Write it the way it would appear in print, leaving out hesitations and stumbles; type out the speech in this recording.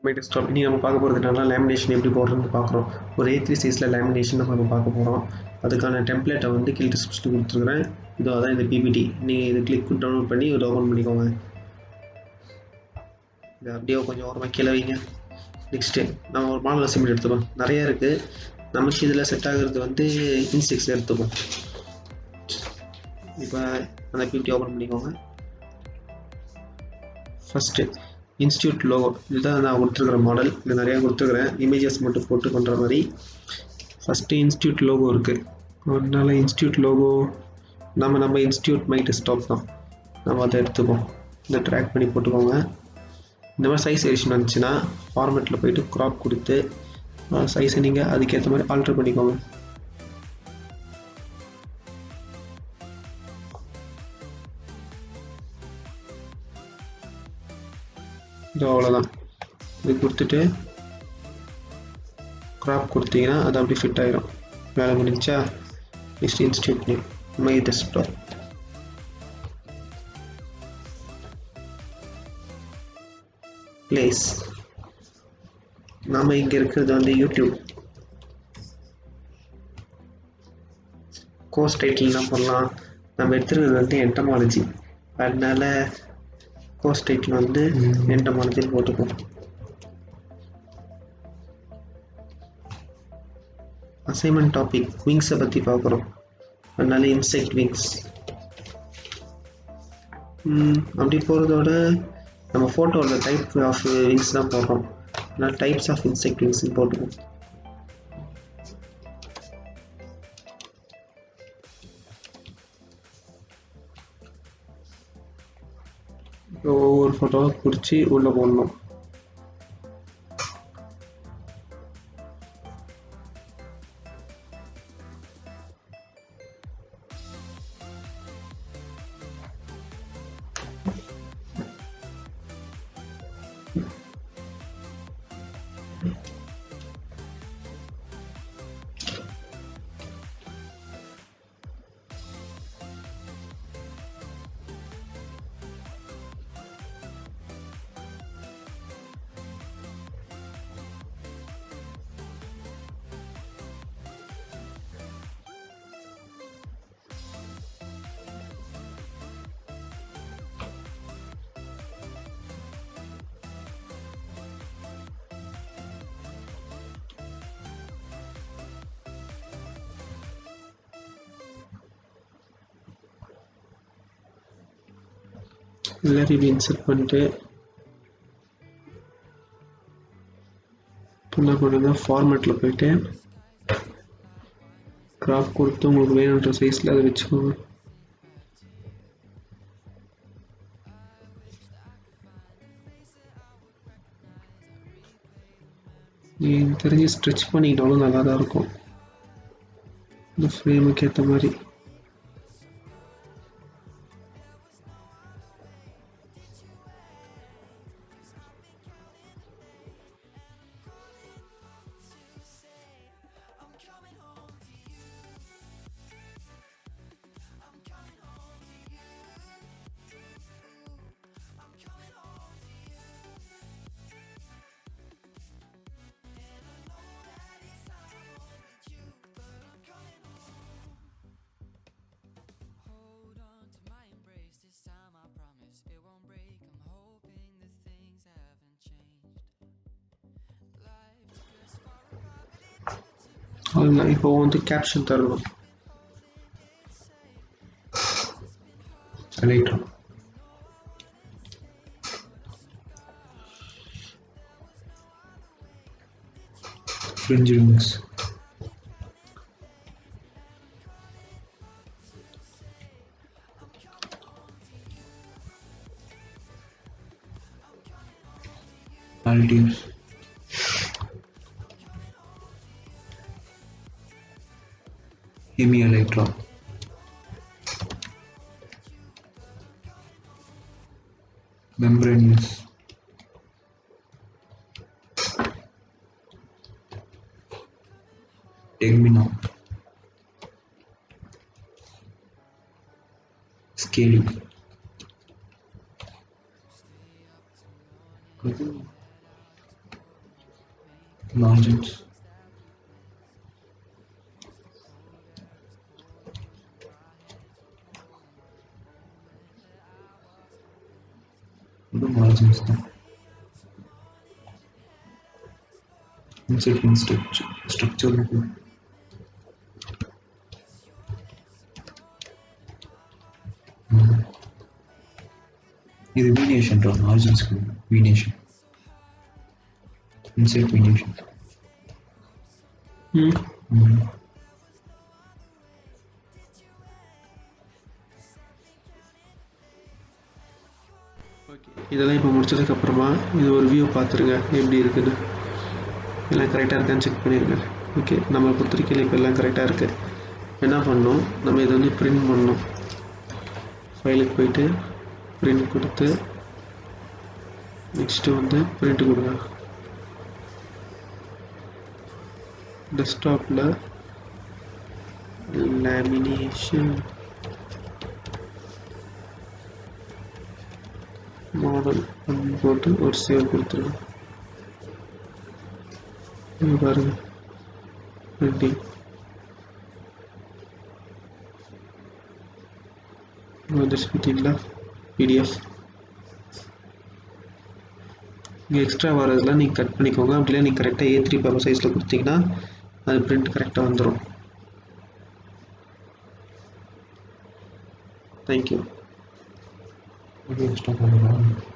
My desktop இனி நம்ம பார்க்க போகிறது என்னன்னா லேமினேஷன் எப்படி போடுறதுன்னு பார்க்குறோம். ஒரு A3 சைஸில் லேமினேஷன் நம்ம பார்க்க போகிறோம். அதுக்கான டெம்ப்ளேட்டை வந்து கீழே டிஸ்கிரிப்ஷன் கொடுத்துருக்குறேன். இதோ அதான் இந்த பிபிடி. நீங்கள் இது கிளிக் டவுன்லோட் பண்ணி இதை ஓப்பன் பண்ணிக்கோங்க. இதை அப்படியே கொஞ்சம் ஓரமாக கீழே வைங்க. நெக்ஸ்ட்டு நம்ம ஒரு மாடல் அசைன்மெண்ட் எடுத்துப்போம். நிறையா இருக்குது. நமக்கு இதில் செட் ஆகிறது வந்து இன்ஸ்டெக்ஸில் எடுத்துப்போம். இப்போ அந்த பிபிடி ஓப்பன் பண்ணிக்கோங்க. ஃபஸ்ட்டு இன்ஸ்டியூட் லோகோ இதுதான் நான் கொடுத்துருக்குற மாடல். இது நிறையா கொடுத்துருக்குறேன். இமேஜஸ் மட்டும் போட்டு பண்ணுற மாதிரி. ஃபஸ்ட்டு இன்ஸ்டியூட் லோகோ இருக்குது. அதனால இன்ஸ்டியூட் லோகோ நம்ம இன்ஸ்டியூட் மை டெஸ்க்டாப் தான். நம்ம அதை எடுத்துப்போம். இதை ட்ராக் பண்ணி போட்டுக்கோங்க. இந்த மாதிரி சைஸ் எடிஷன் வந்துச்சுன்னா ஃபார்மேட்டில் போயிட்டு க்ராப் கொடுத்து சைஸை நீங்கள் அதுக்கேற்ற மாதிரி ஆல்ட்ரு பண்ணிக்கோங்க. இது அவ்வளோதான். இது கொடுத்துட்டு க்ராப் கொடுத்தீங்கன்னா அது அப்படி ஃபிட் ஆகிடும். வேலை முடிஞ்சா next institute name my desktop. Place நாம் இங்கே இருக்கிறது வந்து யூடியூப். கோர்ஸ் டைட்டில்லாம் பண்ணலாம். நம்ம எடுத்துருக்கிறது வந்து என்டமாலஜி. அதனால கோர்ஸ் டைட்டில் வந்து என்டமாலஜி போட்டுப்போம். அசைன்மெண்ட் டாபிக் விங்ஸை பற்றி பார்க்குறோம். அதனால இன்செக்ட் விங்ஸ். அப்படி போகிறதோட நம்ம ஃபோட்டோவில் டைப் ஆஃப் விங்ஸ் தான் போடுறோம். அதனால் டைப்ஸ் ஆஃப் இன்செக்ட் விங்ஸ்ன்னு போட்டுப்போம். ஒவ்வொரு ஃபோட்டோவை குறித்து உள்ளே போடணும். எல்லாரையும் இப்படி இன்சர்ட் பண்ணிட்டு என்ன பண்ணுங்க, ஃபார்மேட்டில் போயிட்டு கிராஃப் கொடுத்து உங்களுக்கு வேணுன்ற சைஸில் அதை வச்சுக்கோங்க. நீங்கள் தெரிஞ்சு ஸ்ட்ரெச் பண்ணிக்கிட்டாலும் நல்லா தான் இருக்கும். இந்த ஃப்ரேமுக்கு ஏற்ற மாதிரி. இப்போ வந்து கேப்ஷன் தரணும். Fringe rings. Maldives. Hemi-Elytra. Membranous. Tegmina. Scaly. margins. The margins தான். Insert in structure. இது வீனியேஷன் மார்ஜின்ஸ்க்கு வீனியேஷன் இன்சைட் வீனியேஷன் ஓகே இதெல்லாம் இப்போ முடிச்சதுக்கப்புறமா இது ஒரு வியூ பார்த்துருங்க எப்படி இருக்குன்னு எல்லாம் கரெக்டாக இருக்கான்னு செக் பண்ணிடுங்க ஓகே நம்ம கொடுத்துருக்கையில் இப்போ எல்லாம் கரெக்டாக இருக்குது என்ன பண்ணணும் நம்ம இதை வந்து பிரிண்ட் பண்ணணும் ஃபைலுக்கு போயிட்டு பிரிண்ட் கொடுத்து நெக்ஸ்ட்டு வந்து பிரிண்ட் கொடுங்க டெஸ்க்டாப்பில் லேமினேஷன் மாடல் அப்படின்னு போட்டு ஒரு சேவ் கொடுத்துருங்க பாருங்க பிரிண்டிங் வந்துச்சு பார்த்தீங்களா பிடிஎஃப் இங்கே எக்ஸ்ட்ரா வரதெல்லாம் நீங்கள் கட் பண்ணிக்கோங்க அப்படிலாம் நீங்கள் கரெக்டாக A3 பேப்பர் சைஸில் கொடுத்தீங்கன்னா அது பிரிண்ட் கரெக்டாக வந்துடும் தேங்க்யூ எக்ஸ்ட்ரா பண்ணுறோம்